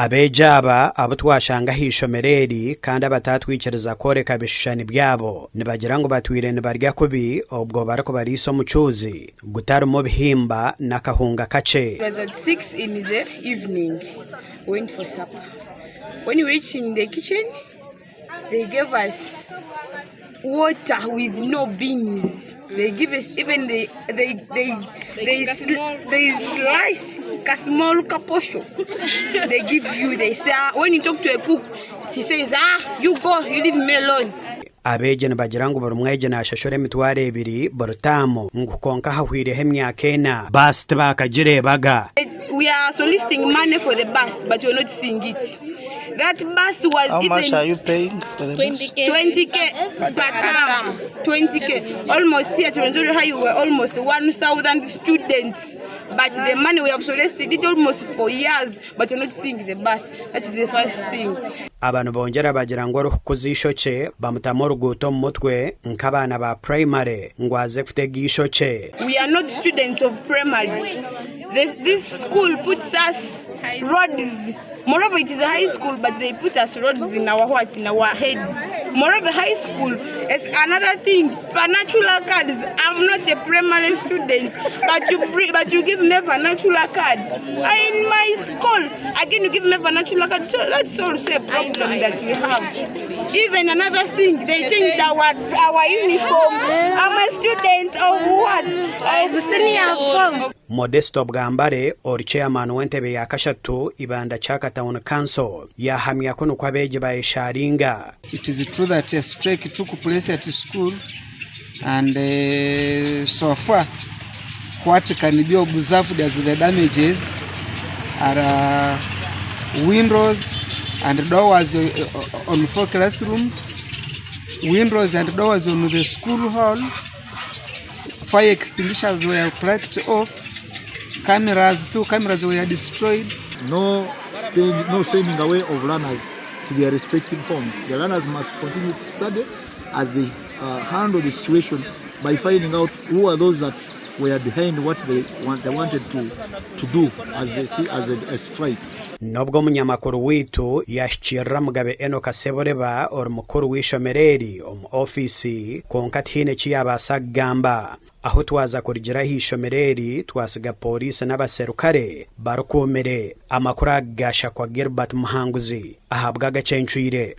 Abejaba abo twashanga hishomereri kandi abatatwikiriza koreka bishushanyo byabo nibagira ngo batwire nibarya kubi ubwo barako bariso mucuzi gutaramo bihimba nakahunga kace. It was at 6 in the evening. We went for supper. When we reached in the kitchen, they gave us water with no beans. They give us even they slice a small kaposho. They give you. They say when you talk to a cook, he says, you go, you leave me alone. Abeje nibagira ngo barumweje na shashore mitware ebiri borotamo ngukonka hahwire hemyakena bus tabakagire baga. We are soliciting money for the bus, but we are not seeing it. That bus was How much are you paying for the 20K per term. 20K. Almost here to Rwenzori High, we were almost 1,000 students. But the money we have solicited it almost for years, but we're not seeing the bus. That is the first thing. Abantu bongera bagira ngo kuzishoce bamutamo ruguto mutwe nk'abana ba primary ngwaze kufite gishoce. We are not students of primary. This school puts us roads. Moreover, it is a high school, but they put us roads in our hearts, in our heads. Moreover, high school is another thing. Vernacular cards. I'm not a primary student, but you give me a vernacular card. In my school, again you give me a vernacular card. So that's also a problem that we have. Even another thing, they changed our uniform. I'm a student of what? Of senior form. Modesto Bwambare or chairman wentebe ya kashatu ibanda chaka town council yahamya ko nuko abeje bayisharinga. It is true that a strike took place at school and so far what can be observed as the damages are windows and doors on 4 classrooms, windows and doors on the school hall, fire extinguishers were plucked off, two cameras were destroyed. No sending away of learners to their respective homes. The learners must continue to study as they handle the situation by finding out who are those that were behind what they wanted to do as a strike. Nobwo munyamakuru witu yashikira Mugabe Enoka Seboreba or mukuru w'ishomereri ofisi konkatine cyabasagamba aho twaza kurigira hishomereri twasiga police n'abaserukare barukomere amakuru agasha kwa Gilbert Muhanguzi ahabwa gacencuire.